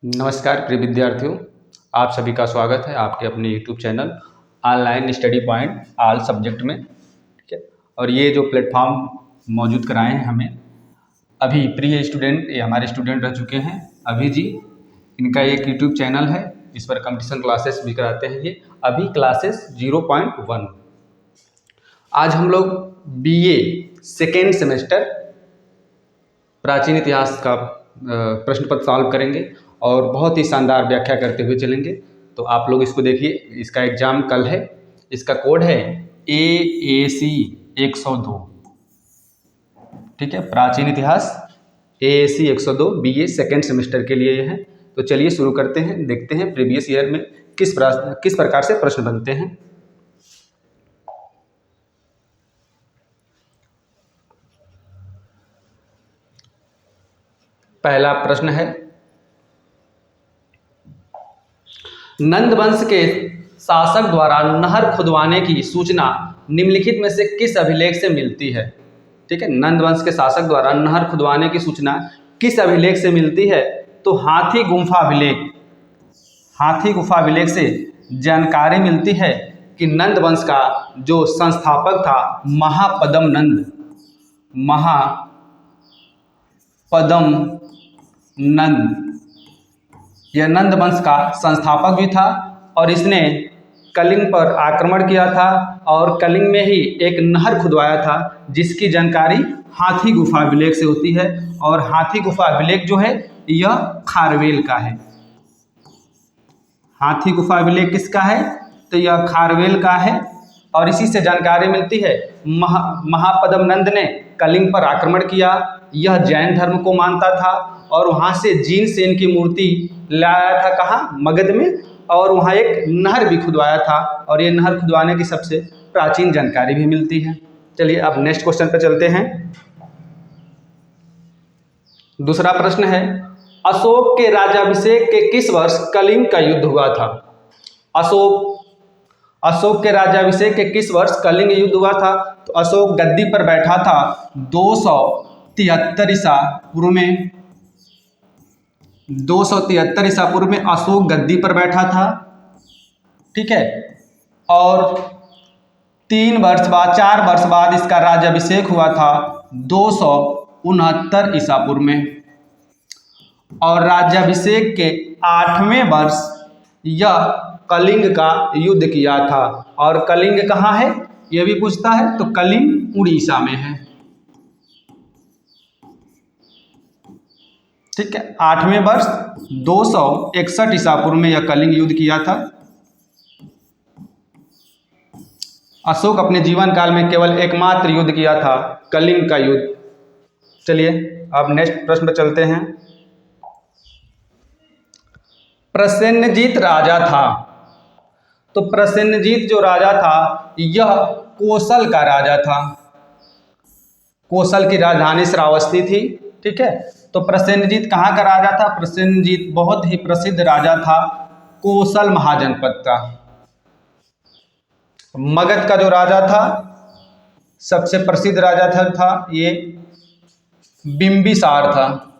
नमस्कार प्रिय विद्यार्थियों, आप सभी का स्वागत है आपके अपने YouTube channel online study point all subject में। ठीक है, और ये जो प्लेटफॉर्म मौजूद कराए हैं हमें अभी प्रिय स्टूडेंट, ये हमारे स्टूडेंट रह चुके हैं अभी जी। इनका एक YouTube चैनल है, इस पर कंपटीशन क्लासेस भी कराते हैं ये। अभी क्लासेस 0.1। आज हम लोग BA सेकेंड सेमेस्टर प्राचीन इतिहास का प्रश्न पत्र सॉल्व करेंगे और बहुत ही शानदार व्याख्या करते हुए चलेंगे। तो आप लोग इसको देखिए, इसका एग्जाम कल है। इसका कोड है AAC 102। ठीक है, प्राचीन इतिहास AAC 102 BA सेकेंड सेमेस्टर के लिए है। तो चलिए शुरू करते हैं, देखते हैं प्रीवियस ईयर में किस प्रकार से प्रश्न बनते हैं। पहला प्रश्न है, नंद वंश के शासक द्वारा नहर खुदवाने की सूचना निम्नलिखित में से किस अभिलेख से मिलती है। ठीक है, नंद वंश के शासक द्वारा नहर खुदवाने की सूचना किस अभिलेख से मिलती है? तो हाथी गुफा अभिलेख से जानकारी मिलती है कि नंद वंश का जो संस्थापक था महापद्म नंद, यह नंद वंश का संस्थापक भी था और इसने कलिंग पर आक्रमण किया था और कलिंग में ही एक नहर खुदवाया था जिसकी जानकारी हाथी गुफा अभिलेख से होती है। और हाथी गुफा अभिलेख जो है यह खारवेल का है। हाथी गुफा अभिलेख किसका है? तो यह खारवेल का है और इसी से जानकारी मिलती है महापद्म नंद ने कलिंग पर आक्रमण किया। यह जैन धर्म को मानता था और वहाँ से जीन सेन की मूर्ति लाया था, कहाँ? मगध में। और वहाँ एक नहर भी खुदवाया था और ये नहर खुदवाने की सबसे प्राचीन जानकारी भी मिलती है। चलिए अब नेक्स्ट क्वेश्चन पर चलते हैं। दूसरा प्रश्न है, अशोक के राज्याभिषेक के किस वर्ष कलिंग का युद्ध हुआ था? अशोक के राज्याभिषेक के किस वर्ष कलिंग युद्ध हुआ था? तो अशोक गद्दी पर बैठा था 273 ईसा पूर्व में। 273 ईसा पूर्व में अशोक गद्दी पर बैठा था। ठीक है, और 4 वर्ष बाद इसका राज्याभिषेक हुआ था 269 ईसा पूर्व में। और राज्याभिषेक के 8वें वर्ष यह कलिंग का युद्ध किया था। और कलिंग कहाँ है यह भी पूछता है, तो कलिंग उड़ीसा में है। ठीक है, 8वें वर्ष 261 ईसा पूर्व में यह कलिंग युद्ध किया था। अशोक अपने जीवन काल में केवल एकमात्र युद्ध किया था, कलिंग का युद्ध। चलिए अब नेक्स्ट प्रश्न पर चलते हैं। प्रसेनजीत राजा था, तो प्रसेनजीत जो राजा था यह कोसल का राजा था। कोसल की राजधानी श्रावस्ती थी। ठीक है, तो प्रसेनजीत कहाँ का राजा था? प्रसेनजीत बहुत ही प्रसिद्ध राजा था, कोसल महाजनपद का। मगध का जो राजा था, सबसे प्रसिद्ध राजा था ये बिंबिसार था।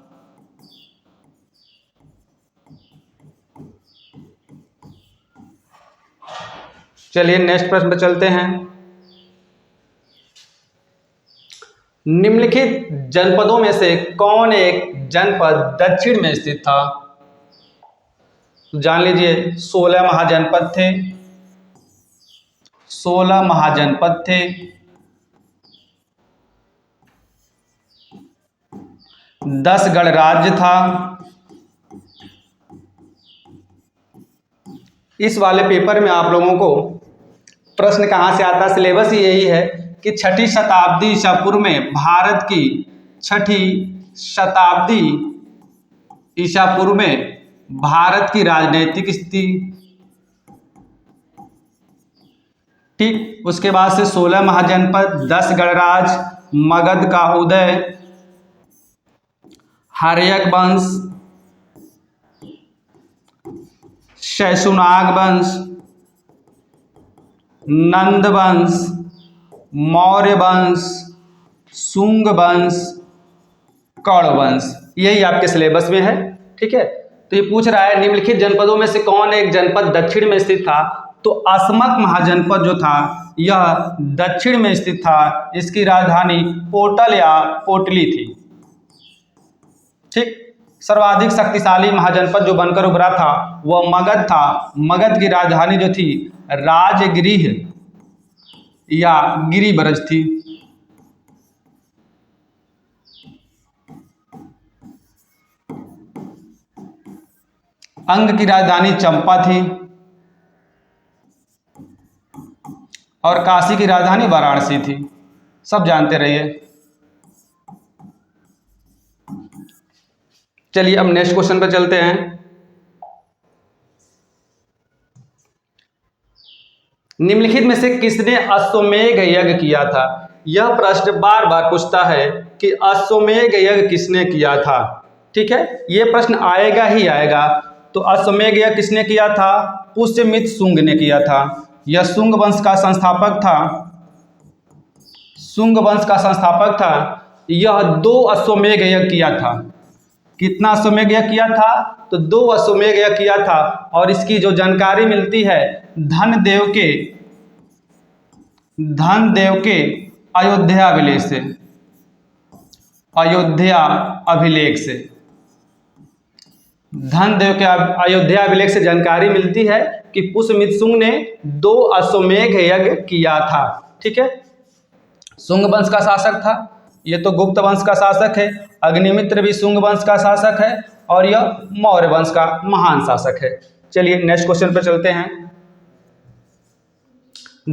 चलिए नेक्स्ट प्रश्न पर चलते हैं। निम्नलिखित जनपदों में से कौन एक जनपद दक्षिण में स्थित था? जान लीजिए, 16 महाजनपद थे। 16 महाजनपद थे। 10 गणराज्य था। इस वाले पेपर में आप लोगों को प्रश्न कहाँ से आता है, सिलेबस ही यही है कि 6ठी शताब्दी ईसा पूर्व में भारत की 6ठी शताब्दी ईसा पूर्व में भारत की राजनीतिक स्थिति। ठीक, उसके बाद से 16 महाजनपद, 10 गणराज्य, मगध का उदय, हर्यक वंश, शैशुनाग वंश, नंद वंश, मौर्य वंश, शुंग वंश, कौड़ वंश, यही आपके सिलेबस में है। ठीक है, तो ये पूछ रहा है निम्नलिखित जनपदों में से कौन एक जनपद दक्षिण में स्थित था। तो असमक महाजनपद जो था यह दक्षिण में स्थित था। इसकी राजधानी पोटल या पोटली थी। ठीक। सर्वाधिक शक्तिशाली महाजनपद जो बनकर उभरा था वह मगध था। मगध की राजधानी जो थी राजगृह या गिरिब्रज थी। अंग की राजधानी चंपा थी और काशी की राजधानी वाराणसी थी। सब जानते रहिए। चलिए अब नेक्स्ट क्वेश्चन पर चलते हैं। निम्नलिखित में से किसने अश्वमेध यज्ञ किया था। यह प्रश्न बार बार पूछता है कि अश्वमेध यज्ञ किसने किया था। ठीक है, यह प्रश्न आएगा ही आएगा। तो अश्वमेध यज्ञ किसने किया था। पुष्यमित्र शुंग ने किया था। यह शुंग वंश का संस्थापक था। शुंग वंश का संस्थापक था। यह 2 अश्वमेध यज्ञ किया था। कितना अश्वमेध यज्ञ किया था। तो 2 अश्वमेध यज्ञ किया था। और इसकी जो जानकारी मिलती है धनदेव के अयोध्या अभिलेख से। अयोध्या अभिलेख से धनदेव के अयोध्या अभिलेख से जानकारी मिलती है कि पुष्यमित्र शुंग ने 2 अश्वमेध यज्ञ किया था। ठीक है, शुंग वंश का शासक था। ये तो गुप्त वंश का शासक है। अग्निमित्र भी शुंग वंश का शासक है और यह मौर्य वंश का महान शासक है। चलिए नेक्स्ट क्वेश्चन पर चलते हैं।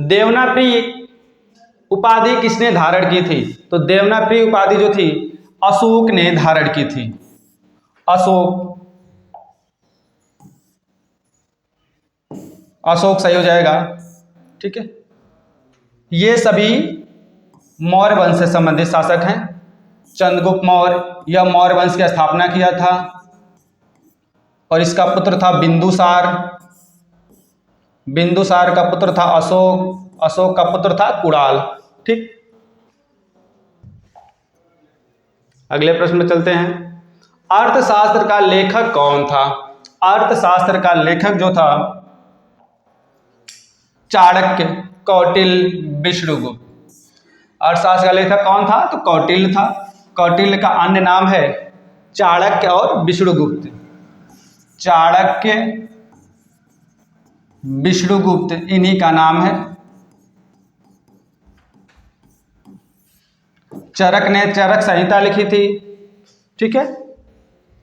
देवनाप्रिय उपाधि किसने धारण की थी। तो देवनाप्रिय उपाधि जो थी अशोक ने धारण की थी। अशोक सही हो जाएगा। ठीक है, ये सभी मौर्य वंश से संबंधित शासक हैं। चंद्रगुप्त मौर्य यह मौर्य वंश की स्थापना किया था और इसका पुत्र था बिंदुसार। बिंदुसार का पुत्र था अशोक। अशोक का पुत्र था कुणाल। ठीक, अगले प्रश्न में चलते हैं। अर्थशास्त्र का लेखक कौन था। अर्थशास्त्र का लेखक जो था चाणक्य, कौटिल्य, विष्णुगुप्त। अर्थशास्त्र का लेखक कौन था। तो कौटिल्य था। कौटिल्य का अन्य नाम है चाणक्य और विष्णुगुप्त। चाणक्य, विष्णुगुप्त इन्हीं का नाम है। चरक ने चरक संहिता लिखी थी। ठीक है,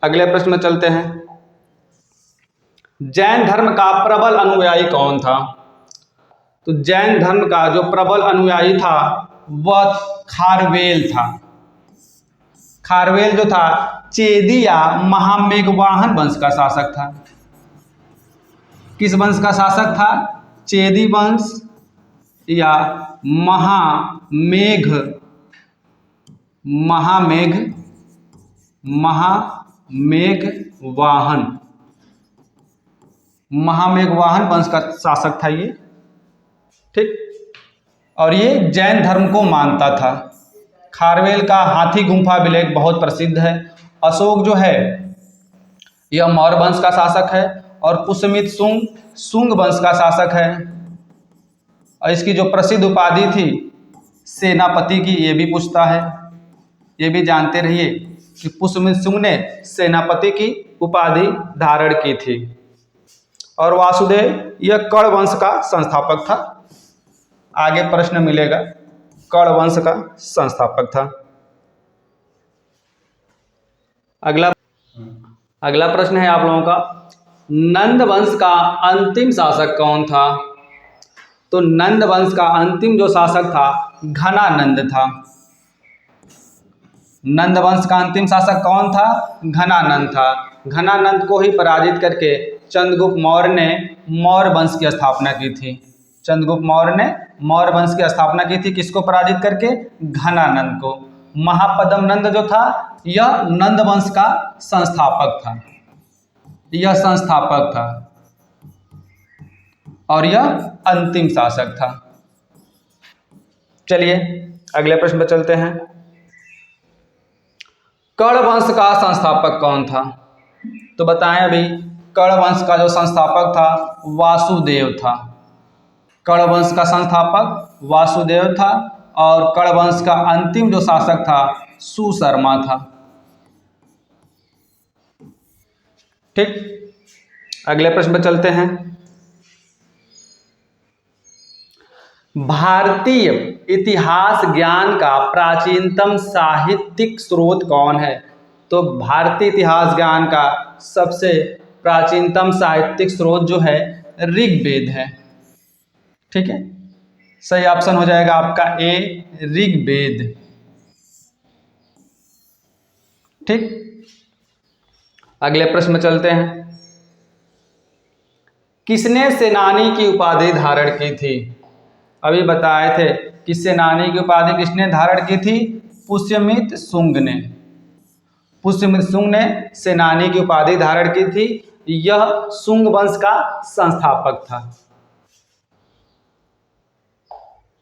अगले प्रश्न में चलते हैं। जैन धर्म का प्रबल अनुयायी कौन था। तो जैन धर्म का जो प्रबल अनुयायी था वह खारवेल था। खारवेल जो था चेदी या महामेघवाहन वंश का शासक था। किस वंश का शासक था। चेदी वंश या महामेघवाहन वंश का शासक था ये। ठीक, और ये जैन धर्म को मानता था। खारवेल का हाथी गुंफा अभिलेख बहुत प्रसिद्ध है। अशोक जो है यह मौर्य वंश का शासक है और पुष्यमित्र शुंग वंश का शासक है। और इसकी जो प्रसिद्ध उपाधि थी सेनापति की, ये भी पूछता है। ये भी जानते रहिए कि पुष्यमित्र शुंग ने सेनापति की उपाधि धारण की थी। और वासुदेव यह कर्ण वंश का संस्थापक था। आगे प्रश्न मिलेगा, कर्ण वंश का संस्थापक था। अगला प्रश्न है आप लोगों का, नंद वंश का अंतिम शासक कौन था। तो नंद वंश का अंतिम जो शासक था घनानंद था। नंद वंश का अंतिम शासक कौन था। घनानंद था। घनानंद को ही पराजित करके चंद्रगुप्त मौर्य ने मौर्य वंश की स्थापना की थी। चंद्रगुप्त मौर्य ने मौर्य वंश की स्थापना की थी। किसको पराजित करके। घनानंद को। महापद्म नंद जो था यह नंद वंश का संस्थापक था। यह संस्थापक था और यह अंतिम शासक था। चलिए अगले प्रश्न पर चलते हैं। कर्ण वंश का संस्थापक कौन था। तो बताएं अभी, कर्ण वंश का जो संस्थापक था वासुदेव था। कर्ण वंश का संस्थापक वासुदेव था और कर्ण वंश का अंतिम जो शासक था सुशर्मा था। ठीक, अगले प्रश्न पर चलते हैं। भारतीय इतिहास ज्ञान का प्राचीनतम साहित्यिक स्रोत कौन है? तो भारतीय इतिहास ज्ञान का सबसे प्राचीनतम साहित्यिक स्रोत जो है ऋग्वेद है। ठीक है, सही ऑप्शन हो जाएगा आपका ए, ऋग्वेद। ठीक, अगले प्रश्न में चलते हैं। किसने सेनानी की उपाधि धारण की थी? अभी बताए थे कि सेनानी की उपाधि किसने धारण की थी? पुष्यमित्र शुंग ने। पुष्यमित्र शुंग ने सेनानी की उपाधि धारण की थी। यह शुंग वंश का संस्थापक था।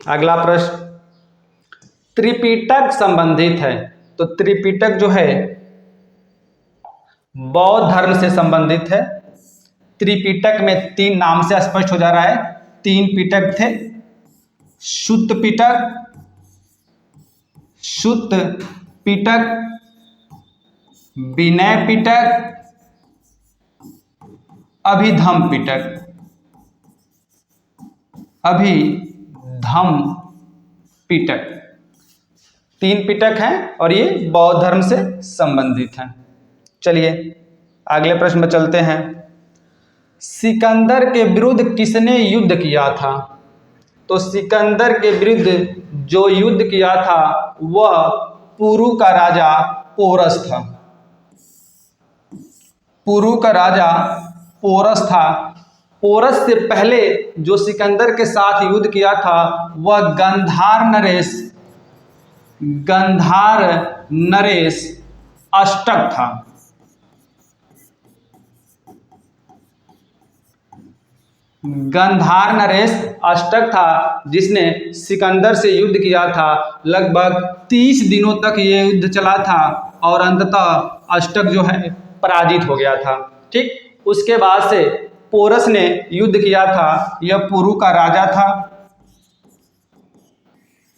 अगला प्रश्न, त्रिपिटक संबंधित है। तो त्रिपिटक जो है बौद्ध धर्म से संबंधित है। त्रिपिटक में 3 नाम से स्पष्ट हो जा रहा है, 3 पिटक थे। शुद्ध पिटक, शुद्ध पिटक, विनय पिटक, अभिधम पिटक। अभिधम पिटक 3 पिटक हैं और ये बौद्ध धर्म से संबंधित हैं। चलिए अगले प्रश्न में चलते हैं। सिकंदर के विरुद्ध किसने युद्ध किया था? तो सिकंदर के विरुद्ध जो युद्ध किया था वह पुरु का राजा पोरस था। पुरु का राजा पोरस था। पोरस से पहले जो सिकंदर के साथ युद्ध किया था वह गंधार नरेश अष्टक था। गंधार नरेश अष्टक था जिसने सिकंदर से युद्ध किया था। लगभग 30 दिनों तक ये युद्ध चला था और अंततः अष्टक जो है पराजित हो गया था। ठीक, उसके बाद से पोरस ने युद्ध किया था। यह पुरु का राजा था,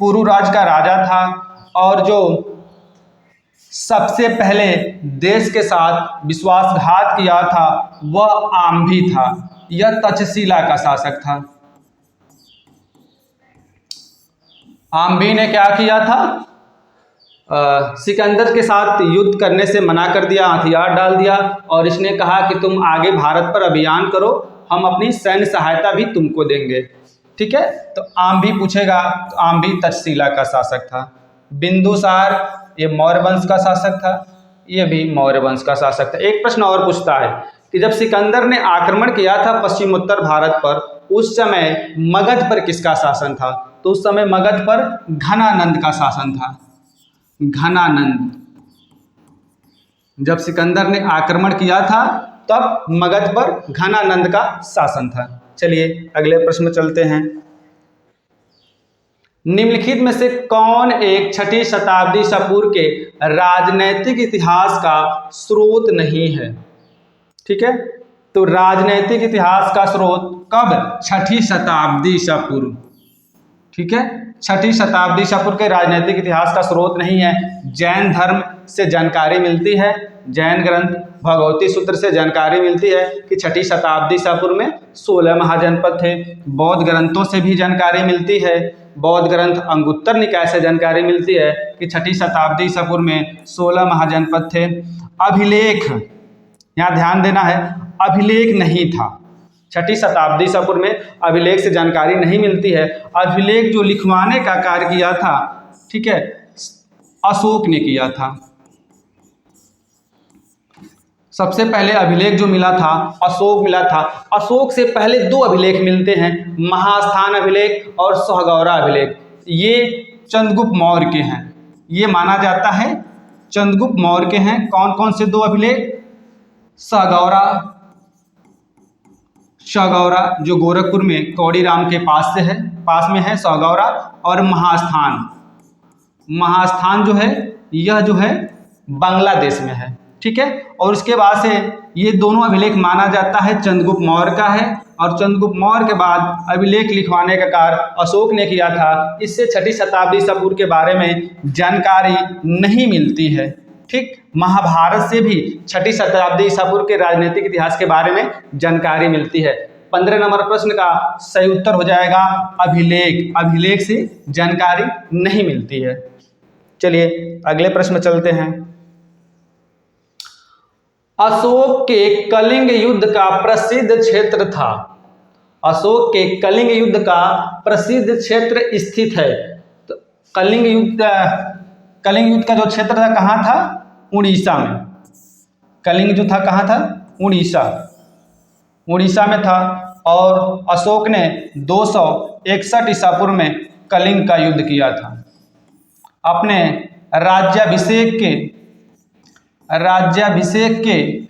पुरु राज का राजा था और जो सबसे पहले देश के साथ विश्वासघात किया था वह आम्भी था। यह तक्षशिला का शासक था। आम्भी ने क्या किया था? सिकंदर के साथ युद्ध करने से मना कर दिया, हथियार डाल दिया और इसने कहा कि तुम आगे भारत पर अभियान करो, हम अपनी सैन्य सहायता भी तुमको देंगे। ठीक है, तो आम्भी पूछेगा तो आम्भी तक्षशिला का शासक था। बिंदुसार ये मौर्य वंश का शासक था, ये भी मौर्य वंश का शासक था। एक प्रश्न और पूछता है कि जब सिकंदर ने आक्रमण किया था पश्चिमोत्तर भारत पर, उस समय मगध पर किसका शासन था? तो उस समय मगध पर घनानंद का शासन था। घनानंद, जब सिकंदर ने आक्रमण किया था तब मगध पर घनानंद का शासन था। चलिए अगले प्रश्न में चलते हैं। निम्नलिखित में से कौन एक 6ठी शताब्दी ईसा पूर्व के राजनैतिक इतिहास का स्रोत नहीं है? ठीक है, तो राजनैतिक इतिहास का स्रोत कब? 6ठी शताब्दी ईसा पूर्व। ठीक है, 6ठी शताब्दी ईसा पूर्व के राजनैतिक इतिहास का स्रोत नहीं है। जैन धर्म से जानकारी मिलती है, जैन ग्रंथ भगवती सूत्र से जानकारी मिलती है कि 6ठी शताब्दी ईसा पूर्व में 16 महाजनपद थे। बौद्ध ग्रंथों से भी जानकारी मिलती है, बौद्ध ग्रंथ अंगुत्तर निकाय से जानकारी मिलती है कि 6ठी शताब्दी ईसा पूर्व में 16 महाजनपद थे। अभिलेख, यहाँ ध्यान देना है, अभिलेख नहीं था। 6ठी शताब्दी ईसा पूर्व में अभिलेख से जानकारी नहीं मिलती है। अभिलेख जो लिखवाने का कार्य किया था, ठीक है, अशोक ने किया था। सबसे पहले अभिलेख जो मिला था अशोक मिला था। अशोक से पहले 2 अभिलेख मिलते हैं, महास्थान अभिलेख और सहगौरा अभिलेख। ये चंद्रगुप्त मौर्य के हैं, ये माना जाता है चंद्रगुप्त मौर्य के हैं। कौन कौन से 2 अभिलेख? सहगौरा जो गोरखपुर में कौड़ीराम के पास में है सहगौरा, और महास्थान। महास्थान जो है यह जो है बांग्लादेश में है। ठीक है। और उसके बाद से ये दोनों अभिलेख माना जाता है चंद्रगुप्त मौर्य का है, और चंद्रगुप्त मौर्य के बाद अभिलेख लिखवाने का कार्य अशोक ने किया था। इससे 6ठी शताब्दी ईसा पूर्व के बारे में जानकारी नहीं मिलती है। ठीक, महाभारत से भी 6ठी शताब्दी ईसा पूर्व के राजनीतिक इतिहास के बारे में जानकारी मिलती है। 15 नंबर प्रश्न का सही उत्तर हो जाएगा अभिलेख। अभिलेख से जानकारी नहीं मिलती है। चलिए अगले प्रश्न में चलते हैं। अशोक के कलिंग युद्ध का प्रसिद्ध क्षेत्र था। अशोक के कलिंग युद्ध का प्रसिद्ध क्षेत्र स्थित है। तो कलिंग युद्ध का जो क्षेत्र था कहाँ था? उड़ीसा में। कलिंग जो था कहाँ था? उड़ीसा में था। और अशोक ने 261 ईसा पूर्व में कलिंग का युद्ध किया था। अपने राज्याभिषेक के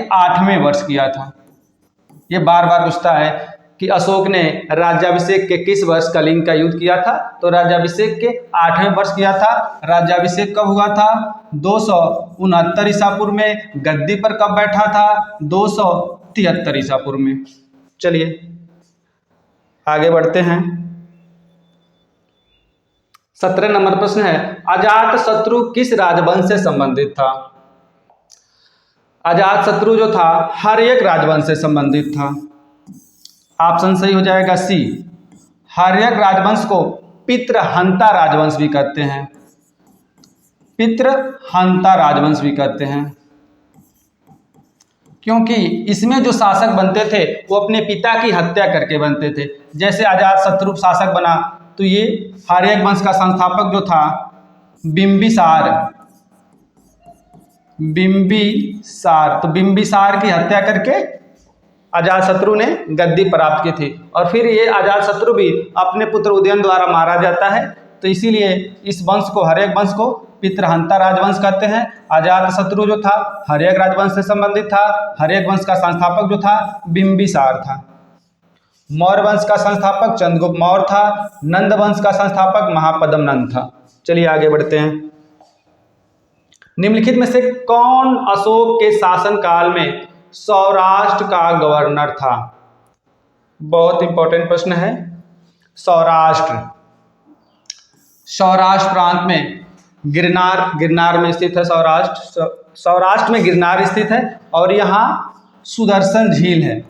8वें वर्ष किया था। ये बार बार पूछता है कि अशोक ने राज्याभिषेक के किस वर्ष कलिंग का युद्ध किया था? तो राज्याभिषेक के 8वें वर्ष किया था। राज्याभिषेक कब हुआ था? 269 ईसा पूर्व में। गद्दी पर कब बैठा था? 273 ईसा पूर्व में। चलिए आगे बढ़ते हैं। 17 नंबर प्रश्न है, अजातशत्रु किस राजवंश से संबंधित था? अजातशत्रु जो था हर्यक राजवंश से संबंधित था। ऑप्शन सही हो जाएगा सी। हर्यक राजवंश को पितृहंता राजवंश भी कहते हैं। पितृहंता राजवंश भी कहते हैं, क्योंकि इसमें जो शासक बनते थे वो अपने पिता की हत्या करके बनते थे। जैसे अजातशत्रु शासक बना तो ये हर्यक वंश का संस्थापक जो था बिंबिसार, तो बिंबिसार की हत्या करके अजातशत्रु ने गद्दी प्राप्त की थी। और फिर ये अजातशत्रु भी अपने पुत्र उदयन द्वारा मारा जाता है। तो इसीलिए इस वंश को, हर्यक वंश को पितृहंता राजवंश कहते हैं। अजातशत्रु जो था हर्यक राजवंश से संबंधित था। हर्यक वंश का संस्थापक जो था बिंबिसार था। मौर्य वंश का संस्थापक चंद्रगुप्त मौर्य था। नंद वंश का संस्थापक महापद्म नंद था। चलिए आगे बढ़ते हैं। निम्नलिखित में से कौन अशोक के शासनकाल में सौराष्ट्र का गवर्नर था? बहुत इंपॉर्टेंट प्रश्न है। सौराष्ट्र प्रांत में गिरनार में स्थित है। सौराष्ट्र में गिरनार स्थित है और यहाँ सुदर्शन झील है।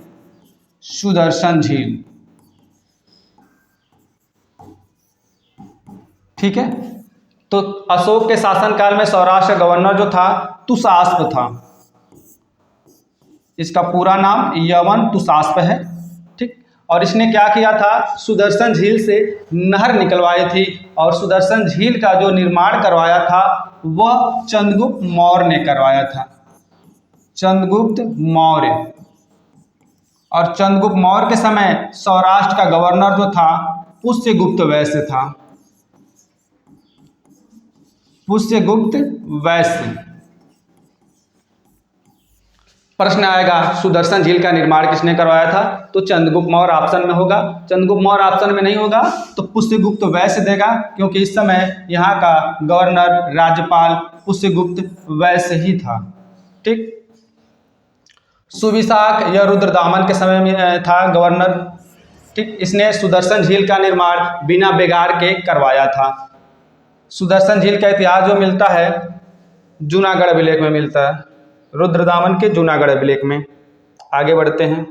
सुदर्शन झील, ठीक है। तो अशोक के शासनकाल में सौराष्ट्र का गवर्नर जो था तुषास्प था। इसका पूरा नाम यवन तुषास्प है, ठीक। और इसने क्या किया था? सुदर्शन झील से नहर निकलवाई थी। और सुदर्शन झील का जो निर्माण करवाया था वह चंद्रगुप्त मौर्य ने करवाया था। चंद्रगुप्त मौर्य। और चंद्रगुप्त मौर्य के समय सौराष्ट्र का गवर्नर जो था पुष्यगुप्त वैश्य था। पुष्यगुप्त वैश्य। प्रश्न आएगा सुदर्शन झील का निर्माण किसने करवाया था? तो चंद्रगुप्त मौर्य ऑप्शन में होगा। चंद्रगुप्त मौर्य ऑप्शन में नहीं होगा तो पुष्यगुप्त वैश्य देगा, क्योंकि इस समय यहाँ का गवर्नर राज्यपाल पुष्यगुप्त वैश्य ही था, ठीक। सुविशाख या रुद्रदामन के समय में था गवर्नर, ठीक। इसने सुदर्शन झील का निर्माण बिना बेगार के करवाया था। सुदर्शन झील का इतिहास जो मिलता है जूनागढ़ अभिलेख में मिलता है, रुद्रदामन के जूनागढ़ अभिलेख में। आगे बढ़ते हैं।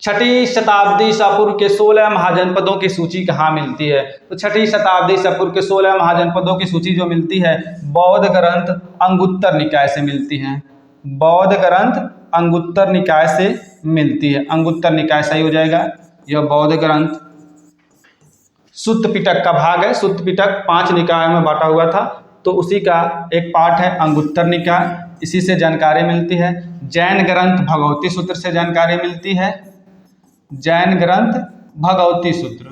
6ठी शताब्दी ईसा पूर्व के 16 महाजनपदों की सूची कहाँ मिलती है? तो 6ठी शताब्दी ईसा पूर्व के 16 महाजनपदों की सूची जो मिलती है बौद्ध ग्रंथ अंगुत्तर निकाय से मिलती है। बौद्ध ग्रंथ अंगुत्तर निकाय से मिलती है। अंगुत्तर निकाय सही हो जाएगा। यह बौद्ध ग्रंथ सुत्त पिटक का भाग है। सुत्त पिटक 5 निकायों में बांटा हुआ था, तो उसी का एक पार्ट है अंगुत्तर निकाय। इसी से जानकारी मिलती है। जैन ग्रंथ भगवती सूत्र से जानकारी मिलती है। जैन ग्रंथ भगवती सूत्र।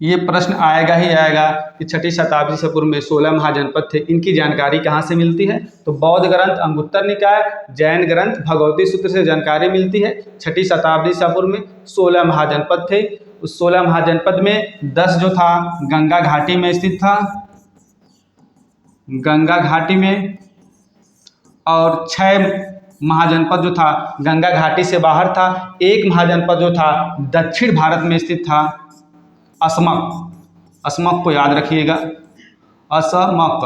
ये प्रश्न आएगा ही आएगा कि 6ठी शताब्दी से पूर्व में 16 महाजनपद थे, इनकी जानकारी कहाँ से मिलती है? तो बौद्ध ग्रंथ अंगुत्तर निकाय, जैन ग्रंथ भगवती सूत्र से जानकारी मिलती है। 6ठी शताब्दी से पूर्व में 16 महाजनपद थे। उस 16 महाजनपद में 10 जो था गंगा घाटी में स्थित था, गंगा घाटी में, और 6 महाजनपद जो था गंगा घाटी से बाहर था। एक महाजनपद जो था दक्षिण भारत में स्थित था, असमक। असमक को याद रखिएगा, असमक।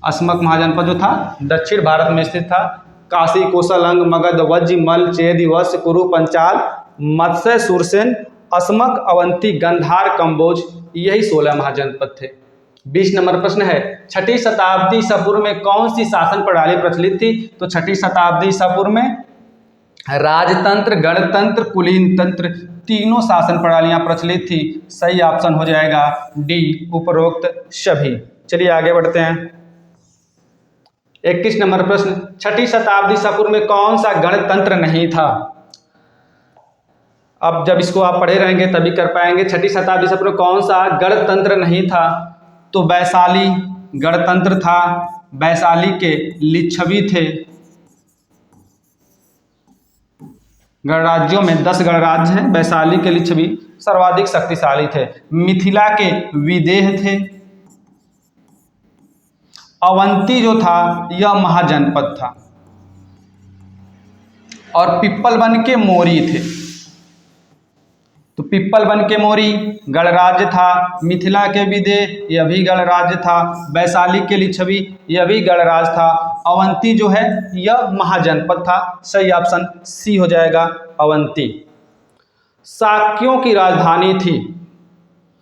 असमक महाजनपद जो था दक्षिण भारत में स्थित था। काशी, कोसल, अंग, मगध, वज्ज, मल, चेद, वत्स, कुरु, पंचाल, मत्स्य, सुरसेन, असमक, अवंती, गंधार, कंबोज, यही 16 महाजनपद थे। 20 नंबर प्रश्न है, 6ठी शताब्दी ईसा पूर्व में कौन सी शासन प्रणाली प्रचलित थी? तो 6ठी शताब्दी ईसा पूर्व में राजतंत्र, गणतंत्र, कुलीन तंत्र, तीनों शासन प्रणालियां प्रचलित थी। सही ऑप्शन हो जाएगा डी, उपरोक्त सभी। चलिए आगे बढ़ते हैं। 21 नंबर प्रश्न, 6ठी शताब्दी ईसा पूर्व में कौन सा गणतंत्र नहीं था? अब जब इसको आप पढ़े रहेंगे तभी कर पाएंगे। 6ठी शताब्दी ईसा पूर्व में कौन सा गणतंत्र नहीं था? तो वैशाली गणतंत्र था। वैशाली के लिच्छवी थे। गणराज्यों में 10 गणराज्य हैं, वैशाली के लिच्छवी सर्वाधिक शक्तिशाली थे। मिथिला के विदेह थे। अवंती जो था यह महाजनपद था, और पिप्पलवन के मोरी थे। तो पिप्पलवन के मोरी गणराज्य था। मिथिला के विदेह यह भी गणराज्य था। वैशाली के लिच्छवी यह भी गणराज्य था। अवंती जो है यह महाजनपद था। सही ऑप्शन सी हो जाएगा, अवंती। शाक्यों की राजधानी थी।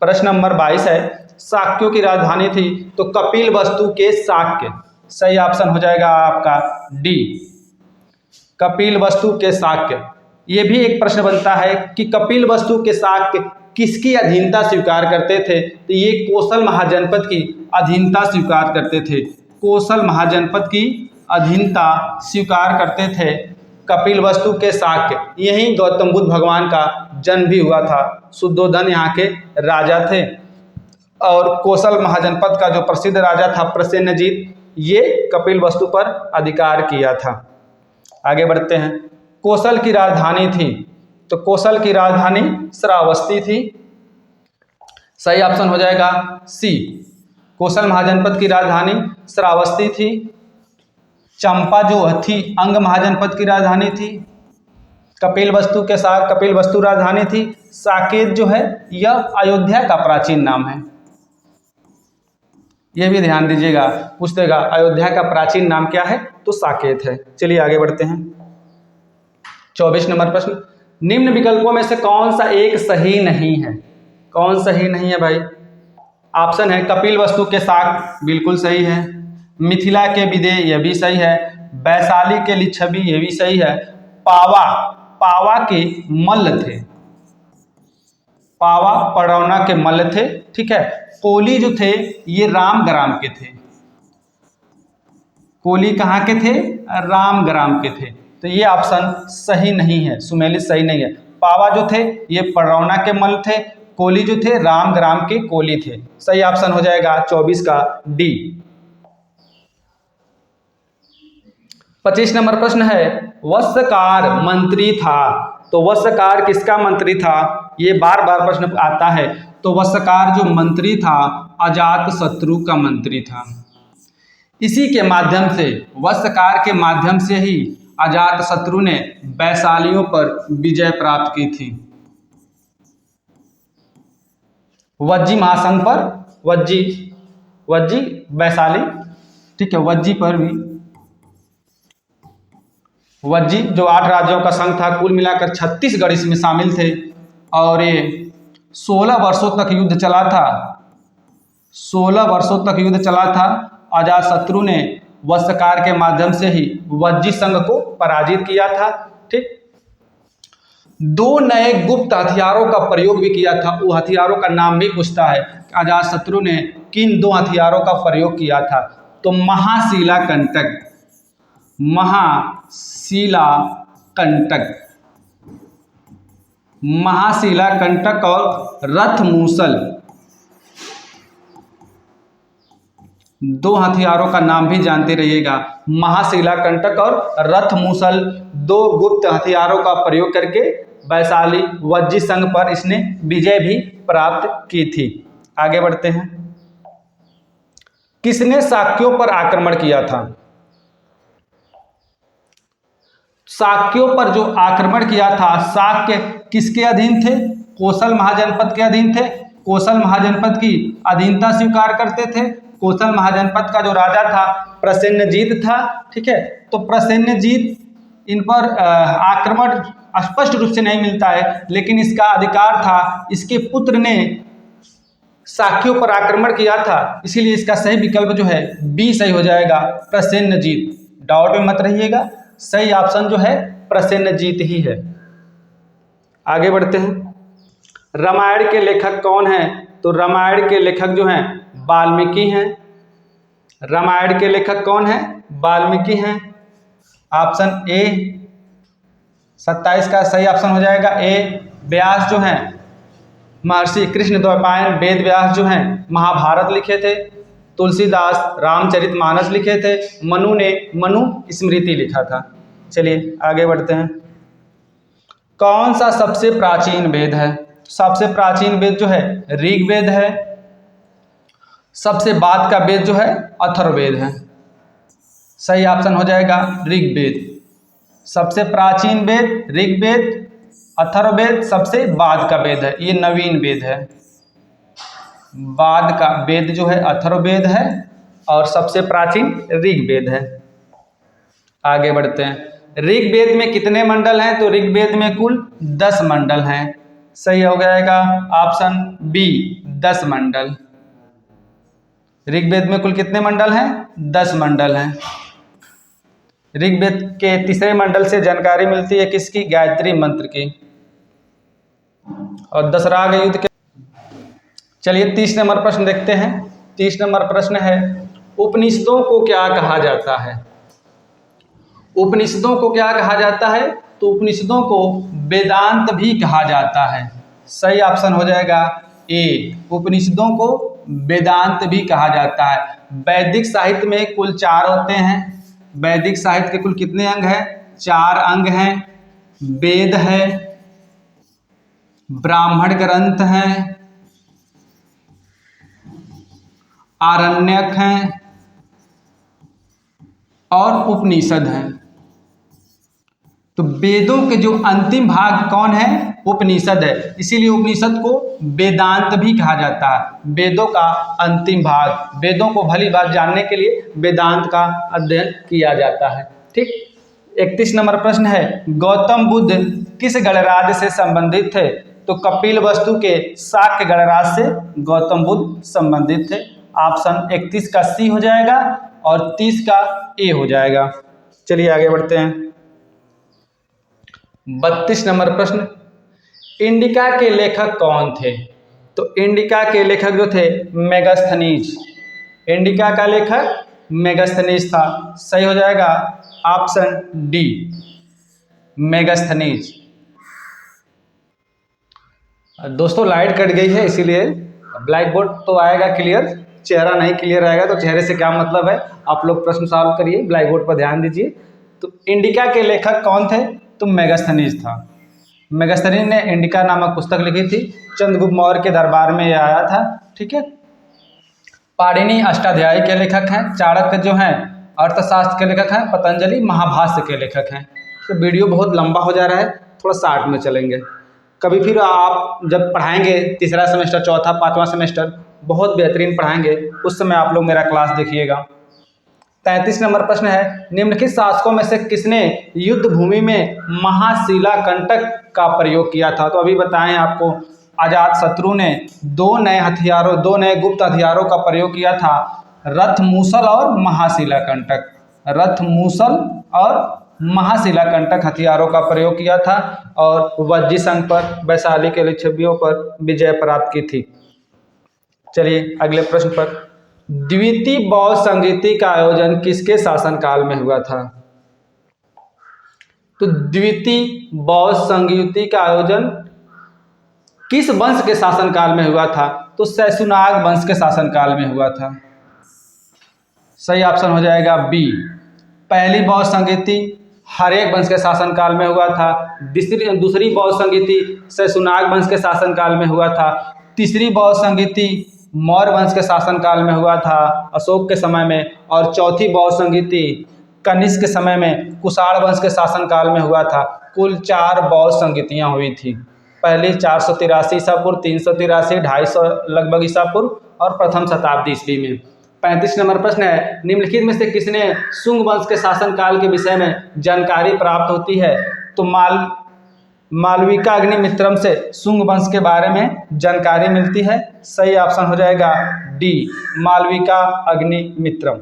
प्रश्न नंबर 22 है, शाक्यों की राजधानी थी तो कपिलवस्तु के शाक्य। सही ऑप्शन हो जाएगा आपका डी, कपिलवस्तु के शाक्य। ये भी एक प्रश्न बनता है कि कपिलवस्तु के शाक्य किसकी अधीनता स्वीकार करते थे? तो ये कोसल महाजनपद की अधीनता स्वीकार करते थे। कोसल महाजनपद की अधीनता स्वीकार करते थे कपिलवस्तु के शाक्य। यहीं गौतम बुद्ध भगवान का जन्म भी हुआ था। शुद्धोधन यहाँ के राजा थे, और कोसल महाजनपद का जो प्रसिद्ध राजा था प्रसेनजीत, ये कपिलवस्तु पर अधिकार किया था। आगे बढ़ते हैं। कोसल की राजधानी थी, तो कोसल की राजधानी श्रावस्ती थी। सही ऑप्शन हो जाएगा सी, कोसल महाजनपद की राजधानी श्रावस्ती थी। चंपा जो थी अंग महाजनपद की राजधानी थी। कपिलवस्तु के साथ कपिलवस्तु राजधानी थी। साकेत जो है यह अयोध्या का प्राचीन नाम है। यह भी ध्यान दीजिएगा, पूछ देगा अयोध्या का प्राचीन नाम क्या है? तो साकेत है। चलिए आगे बढ़ते हैं। 24 नंबर प्रश्न, निम्न विकल्पों में से कौन सा एक सही नहीं है? कौन सही नहीं है भाई? ऑप्शन है कपिलवस्तु के शाक, बिल्कुल सही है। मिथिला के विदेह, यह भी सही है। वैशाली के लिच्छवी, यह भी सही है। पावा, पावा के मल्ल थे। पावा पड़ौना के मल्ल थे, ठीक है। कोली जो थे ये रामग्राम के थे। कोली कहाँ के थे? रामग्राम के थे। तो ये ऑप्शन सही नहीं है, सुमेलित सही नहीं है। पावा जो थे ये पड़ौना के मल्ल थे। कोली जो थे रामग्राम के कोली थे। सही ऑप्शन हो जाएगा 24 का डी। 25 नंबर प्रश्न है, वत्सकार मंत्री था। तो वत्सकार किसका मंत्री था? ये बार बार प्रश्न आता है। तो वत्सकार जो मंत्री था अजातशत्रु का मंत्री था। इसी के माध्यम से, वत्सकार के माध्यम से ही अजातशत्रु ने वैशालियों पर विजय प्राप्त की थी। वज्जी महासंघ पर, वज्जी वैशाली, ठीक है, वज्जी पर भी। वज्जी जो 8 राज्यों का संघ था, कुल मिलाकर 36 गढ़ इसमें शामिल थे, और ये 16 वर्षों तक युद्ध चला था। 16 वर्षों तक युद्ध चला था। अजातशत्रु ने वत्सकार के माध्यम से ही वज्जी संघ को पराजित किया था, ठीक। 2 नए गुप्त हथियारों का प्रयोग भी किया था। वो हथियारों का नाम भी पूछता है, अजातशत्रु ने किन 2 हथियारों का प्रयोग किया था? तो महाशिला कंटक, महाशिला कंटक, महाशिला कंटक और रथ मूसल, 2 हथियारों का नाम भी जानते रहिएगा। महाशिला कंटक और रथ मूसल 2 गुप्त हथियारों का प्रयोग करके वैशाली वज्जी संघ पर इसने विजय भी प्राप्त की थी। आगे बढ़ते हैं। किसने शाक्यों पर आक्रमण किया था? शाक्यों पर जो आक्रमण किया था, शाक्य किसके अधीन थे? कोसल महाजनपद के अधीन थे। कोसल महाजनपद की अधीनता स्वीकार करते थे। कोसल महाजनपद का जो राजा था प्रसेनजीत था। ठीक है, तो प्रसेनजीत इन पर आक्रमण स्पष्ट रूप से नहीं मिलता है, लेकिन इसका अधिकार था। इसके पुत्र ने शाक्यों पर आक्रमण किया था, इसीलिए इसका सही विकल्प जो है बी सही हो जाएगा, प्रसेनजीत। डाउट में मत रहिएगा, सही ऑप्शन जो है प्रसेनजीत ही है। आगे बढ़ते हैं। रामायण के लेखक कौन हैं? तो रामायण के लेखक जो हैं वाल्मीकि हैं। रामायण के लेखक कौन हैं? वाल्मीकि हैं। ऑप्शन ए 27 का सही ऑप्शन हो जाएगा ए। व्यास जो हैं महर्षि कृष्ण द्वैपायन वेद व्यास जो हैं महाभारत लिखे थे। तुलसीदास रामचरितमानस लिखे थे। मनु ने मनु स्मृति लिखा था। चलिए आगे बढ़ते हैं। कौन सा सबसे प्राचीन वेद है? सबसे प्राचीन वेद जो है ऋग्वेद है। सबसे बाद का वेद जो है अथर्ववेद है। सही ऑप्शन हो जाएगा ऋग्वेद। सबसे प्राचीन वेद ऋग्वेद, अथर्ववेद सबसे बाद का वेद है, ये नवीन वेद है। बाद का वेद जो है अथर्ववेद है और सबसे प्राचीन ऋग्वेद है। आगे बढ़ते हैं। ऋग्वेद में कितने मंडल हैं? तो ऋग्वेद में कुल 10 मंडल हैं। सही हो जाएगा ऑप्शन बी 10 मंडल। ऋग्वेद में कुल कितने मंडल हैं? 10 मंडल हैं। ऋग्वेद के तीसरे मंडल से जानकारी मिलती है किसकी? गायत्री मंत्र की। और दशराग युद्ध के। चलिए 30 नंबर प्रश्न देखते हैं। 30 नंबर प्रश्न है, उपनिषदों को क्या कहा जाता है? उपनिषदों को क्या कहा जाता है? तो उपनिषदों को वेदांत भी कहा जाता है। सही ऑप्शन हो जाएगा ए, उपनिषदों को वेदांत भी कहा जाता है। वैदिक साहित्य में कुल 4 होते हैं। वैदिक साहित्य के कुल कितने अंग हैं? 4 अंग हैं। वेद है, ब्राह्मण ग्रंथ हैं, आरण्यक हैं और उपनिषद हैं। तो वेदों के जो अंतिम भाग कौन है? उपनिषद है। इसीलिए उपनिषद को वेदांत भी कहा जाता है। वेदों का अंतिम भाग, वेदों को भली बात जानने के लिए वेदांत का अध्ययन किया जाता है। ठीक। 31 नंबर प्रश्न है, गौतम बुद्ध किस गणराज्य से संबंधित थे? तो कपिल वस्तु के शाक्य गणराज्य से गौतम बुद्ध संबंधित थे। ऑप्शन 31 का सी हो जाएगा और 30 का ए हो जाएगा। चलिए आगे बढ़ते हैं। 32 नंबर प्रश्न, इंडिका के लेखक कौन थे? तो इंडिका के लेखक जो थे मेगास्थनीज। इंडिका का लेखक मेगास्थनीज था। सही हो जाएगा ऑप्शन डी, मेगास्थनीज। दोस्तों लाइट कट गई है, इसीलिए ब्लैक बोर्ड तो आएगा क्लियर, चेहरा नहीं क्लियर आएगा। तो चेहरे से क्या मतलब है? आप लोग प्रश्न सॉल्व करिए, ब्लैक बोर्ड पर ध्यान दीजिए। तो इंडिका के लेखक कौन थे? तो मेगास्थनीज था। मेगास्थनीज ने इंडिका नामक पुस्तक लिखी थी। चंद्रगुप्त मौर्य के दरबार में यह आया था। ठीक है। पाणिनि अष्टाध्यायी के लेखक हैं। चाणक्य जो हैं अर्थशास्त्र के लेखक हैं। पतंजलि महाभाष्य के लेखक हैं। तो वीडियो बहुत लंबा हो जा रहा है, थोड़ा शार्ट में चलेंगे। कभी फिर आप जब पढ़ाएंगे तीसरा सेमेस्टर, चौथा, 5वां सेमेस्टर, बहुत बेहतरीन पढ़ाएंगे, उस समय आप लोग मेरा क्लास देखिएगा। 33 नंबर प्रश्न है, निम्नलिखित शासकों में से किसने युद्ध भूमि में महाशिला कंटक का प्रयोग किया था? तो अभी बताएं आपको, अजात शत्रु ने 2 नए गुप्त हथियारों का प्रयोग किया था, रथ मूसल और महाशिला कंटक। रथ मूसल और महाशिला कंटक हथियारों का प्रयोग किया था और वज्जी संघ पर, वैशाली के लिच्छवियों पर विजय प्राप्त की थी। चलिए अगले प्रश्न पर, द्वितीय बौद्ध संगीति का आयोजन किसके शासनकाल में हुआ था? तो द्वितीय बौद्ध संगीति का आयोजन किस वंश के शासनकाल में हुआ था? तो शैशुनाग वंश के शासनकाल में हुआ था। सही ऑप्शन हो जाएगा बी। पहली बौद्ध संगीति हर्यक वंश के शासनकाल में हुआ था। दूसरी बौद्ध संगीति शैशुनाग वंश के शासनकाल में हुआ था। तीसरी बौद्ध संगीति मौर्य वंश के शासनकाल में हुआ था अशोक के समय में। और चौथी बौद्ध संगीति कनिष्क के समय में कुषाण वंश के शासनकाल में हुआ था। कुल 4 बौद्ध संगीतियाँ हुई थी। पहली 483 ईसा पूर्व, 383, 250 लगभग ईसा पूर्व और प्रथम शताब्दी ईस्वी में। 35 नंबर प्रश्न है, निम्नलिखित में से किसने शुंग वंश के शासनकाल के विषय में जानकारी प्राप्त होती है? तो मालविका अग्निमित्रम से शुंग वंश के बारे में जानकारी मिलती है। सही ऑप्शन हो जाएगा डी, मालविका अग्निमित्रम।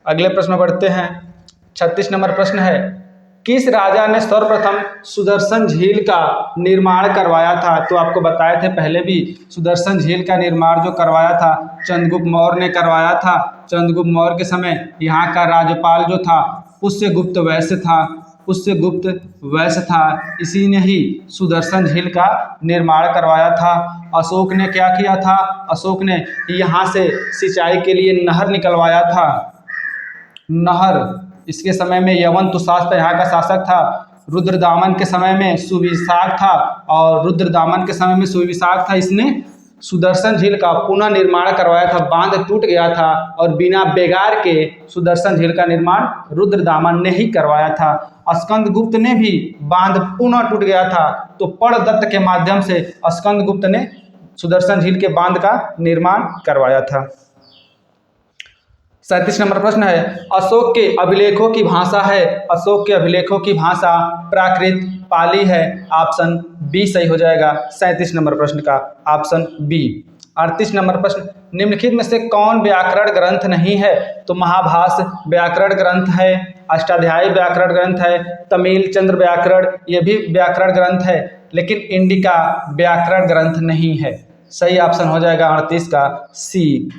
अगले प्रश्न बढ़ते हैं। 36 नंबर प्रश्न है, किस राजा ने सर्वप्रथम सुदर्शन झील का निर्माण करवाया था? तो आपको बताए थे पहले भी, सुदर्शन झील का निर्माण जो करवाया था चंद्रगुप्त मौर्य ने करवाया था। चंद्रगुप्त मौर्य के समय यहाँ का राज्यपाल जो था पुष्यगुप्त वैश्य था। पुष्यगुप्त वैश्य था, इसी ने ही सुदर्शन झील का निर्माण करवाया था। अशोक ने क्या किया था? अशोक ने यहाँ से सिंचाई के लिए नहर निकलवाया था। नहर, इसके समय में यवन तुषास्त्र यहाँ का शासक था। रुद्रदामन के समय में सुविशाख था और रुद्रदामन के समय में सुविशाख था। इसने सुदर्शन झील का पुनः निर्माण करवाया था। बांध टूट गया था और बिना बेगार के सुदर्शन झील का निर्माण रुद्रदामन ने ही करवाया था। स्कंदगुप्त ने भी, बांध पुनः टूट गया था तो पड़दत्त के माध्यम से स्कंदगुप्त ने सुदर्शन झील के बांध का निर्माण करवाया था। 37 नंबर प्रश्न है, अशोक के अभिलेखों की भाषा है? अशोक के अभिलेखों की भाषा प्राकृत पाली है। ऑप्शन बी सही हो जाएगा 37 नंबर प्रश्न का, ऑप्शन बी। 38 नंबर प्रश्न, निम्नलिखित में से कौन व्याकरण ग्रंथ नहीं है? तो महाभाष्य व्याकरण ग्रंथ है, अष्टाध्यायी व्याकरण ग्रंथ है, तमिल चंद्र व्याकरण ये भी व्याकरण ग्रंथ है, लेकिन इंडिका व्याकरण ग्रंथ नहीं है। सही ऑप्शन हो जाएगा 38 का सी।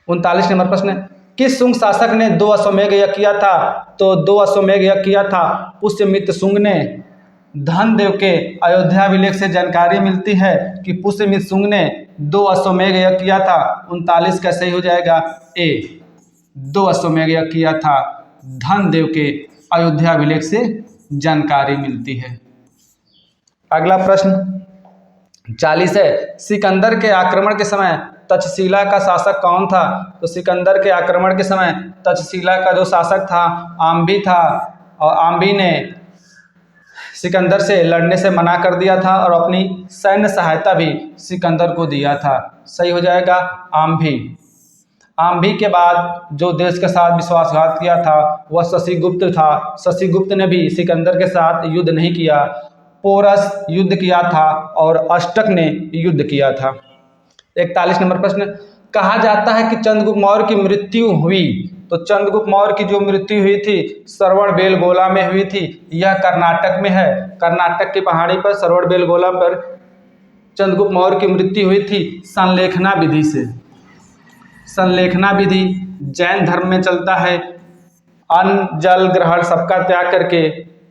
39 नंबर प्रश्न, किस शुंग शासक ने 2 अश्वमेध यज्ञ किया था? तो 2 अश्वमेध यज्ञ किया था पुष्यमित्र शुंग ने। धनदेव के अयोध्याभिलेख से जानकारी मिलती है कि पुष्यमित्र शुंग ने 2 अश्वमेध यज्ञ किया था। 39 का सही हो जाएगा ए, 2 अश्वमेध यज्ञ किया था। धनदेव के अयोध्याभिलेख से जानकारी मिलती है। अगला प्रश्न 40 है, सिकंदर के आक्रमण के समय तक्षशिला का शासक कौन था? तो सिकंदर के आक्रमण के समय तक्षशिला का जो शासक था आम्भी था, और आम्भी ने सिकंदर से लड़ने से मना कर दिया था और अपनी सैन्य सहायता भी सिकंदर को दिया था। सही हो जाएगा आम्भी। आम्भी के बाद जो देश के साथ विश्वासघात किया था वह शशिगुप्त था। शशिगुप्त ने भी सिकंदर के साथ युद्ध नहीं किया, पोरस युद्ध किया था और अष्टक ने युद्ध किया था। 41 नंबर प्रश्न, कहा जाता है कि चंद्रगुप्त मौर्य की मृत्यु हुई? तो चंद्रगुप्त मौर्य की जो मृत्यु हुई थी श्रवणबेलगोला में हुई थी। यह कर्नाटक में है। कर्नाटक की पहाड़ी पर श्रवणबेलगोला पर चंद्रगुप्त मौर्य की मृत्यु हुई थी संलेखना विधि से। संलेखना विधि जैन धर्म में चलता है। अन्न जल ग्रहण सबका त्याग करके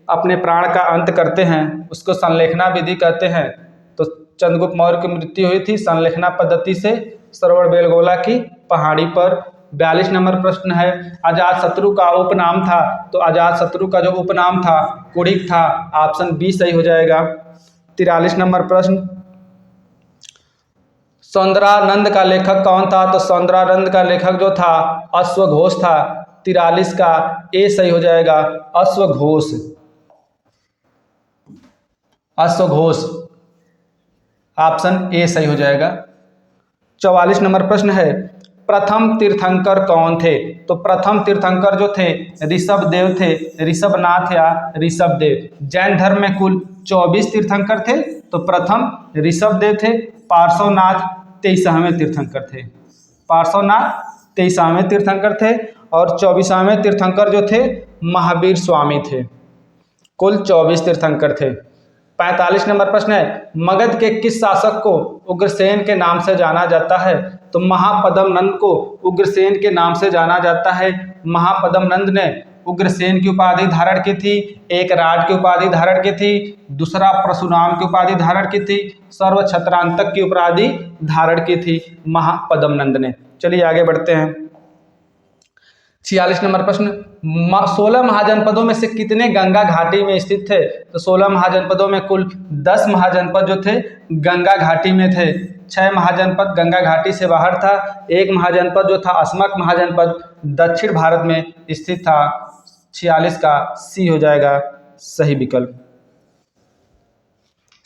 अपने प्राण का अंत करते हैं, उसको संलेखना विधि कहते हैं। तो चंद्रगुप्त मौर्य की मृत्यु हुई थी संलेखना पद्धति से श्रवणबेलगोला की पहाड़ी पर। 42 नंबर प्रश्न है, अजातशत्रु का उपनाम था? तो अजातशत्रु का जो उपनाम था कुड़िक था। ऑप्शन बी सही हो जाएगा। 43 नंबर प्रश्न, सौंदरानंद का लेखक कौन था? तो सौंदरानंद का लेखक जो था अश्वघोष था। 43 का ए सही हो जाएगा, अश्वघोष। अश्वघोष ऑप्शन ए सही हो जाएगा। 44 नंबर प्रश्न है, प्रथम तीर्थंकर कौन थे? तो प्रथम तीर्थंकर जो थे ऋषभदेव थे, ऋषभनाथ या ऋषभदेव। जैन धर्म में कुल 24 तीर्थंकर थे, तो प्रथम ऋषभदेव थे। पार्श्वनाथ 23वें तीर्थंकर थे। पार्श्वनाथ 23वें तीर्थंकर थे और 24वें तीर्थंकर जो थे महावीर स्वामी थे। कुल 24 तीर्थंकर थे। 45 नंबर प्रश्न है, मगध के किस शासक को उग्रसेन के नाम से जाना जाता है? तो महापद्म नंद को उग्रसेन के नाम से जाना जाता है। महापद्म नंद ने उग्रसेन की उपाधि धारण की थी, एक राट की उपाधि धारण की थी, दूसरा परशुराम की उपाधि धारण की थी, सर्वछत्रांतक की उपाधि धारण की थी महापद्म नंद ने। चलिए आगे बढ़ते हैं। 46 नंबर प्रश्न, 16 महाजनपदों में से कितने गंगा घाटी में स्थित थे? तो 16 महाजनपदों में कुल 10 महाजनपद जो थे गंगा घाटी में थे। 6 महाजनपद गंगा घाटी से बाहर था। एक महाजनपद जो था अस्मक महाजनपद दक्षिण भारत में स्थित था। 46 का सी हो जाएगा सही विकल्प।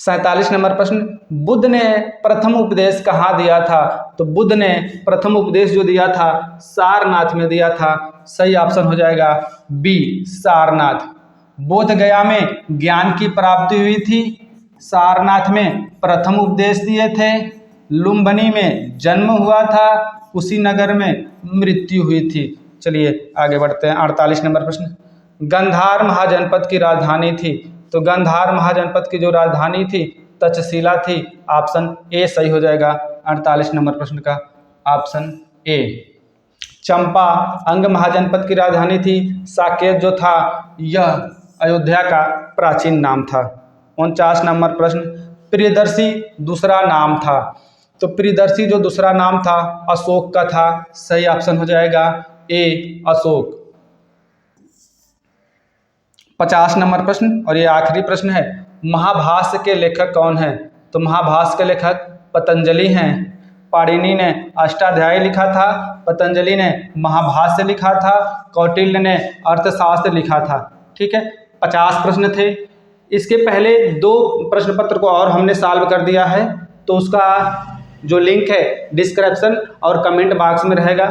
47 नंबर प्रश्न, बुद्ध ने प्रथम उपदेश कहाँ दिया था? तो बुद्ध ने प्रथम उपदेश जो दिया था सारनाथ में दिया था। सही ऑप्शन हो जाएगा बी सारनाथ। बोध गया में ज्ञान की प्राप्ति हुई थी। सारनाथ में प्रथम उपदेश दिए थे। लुम्बिनी में जन्म हुआ था। कुशीनगर में मृत्यु हुई थी। चलिए आगे बढ़ते हैं। 48 नंबर प्रश्न, गांधार महाजनपद की राजधानी थी। तो गांधार महाजनपद की जो राजधानी थी तक्षशिला थी। ऑप्शन ए सही हो जाएगा 48 नंबर प्रश्न का ऑप्शन ए। चंपा अंग महाजनपद की राजधानी थी। साकेत जो था यह अयोध्या का प्राचीन नाम था। 49 नंबर प्रश्न, प्रियदर्शी दूसरा नाम था। तो प्रियदर्शी जो दूसरा नाम था अशोक का था। सही ऑप्शन हो जाएगा ए अशोक। 50 नंबर प्रश्न और ये आखिरी प्रश्न है, महाभाष्य के लेखक कौन है? तो महाभाष्य के लेखक पतंजलि हैं। पाणिनि ने अष्टाध्यायी लिखा था। पतंजलि ने महाभाष्य लिखा था। कौटिल्य ने अर्थशास्त्र लिखा था। ठीक है, 50 प्रश्न थे। इसके पहले 2 प्रश्न पत्र को और हमने सॉल्व कर दिया है, तो उसका जो लिंक है डिस्क्रिप्शन और कमेंट बॉक्स में रहेगा।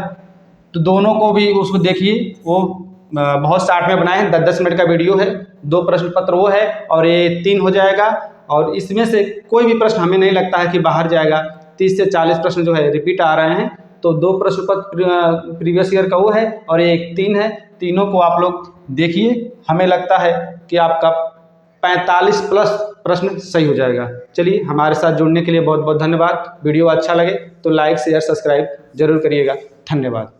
तो दोनों को भी उसको देखिए, वो बहुत शॉर्ट में बनाए हैं। 10-10 मिनट का वीडियो है। 2 प्रश्न पत्र वो है और ये 3 हो जाएगा। और इसमें से कोई भी प्रश्न हमें नहीं लगता है कि बाहर जाएगा। 30 से 40 प्रश्न जो है रिपीट आ रहे हैं। तो 2 प्रश्न पत्र प्रीवियस ईयर का वो है और एक 3 है। तीनों को आप लोग देखिए। हमें लगता है कि आपका 45 प्लस प्रश्न सही हो जाएगा। चलिए, हमारे साथ जुड़ने के लिए बहुत बहुत धन्यवाद। वीडियो अच्छा लगे तो लाइक शेयर सब्सक्राइब जरूर करिएगा। धन्यवाद।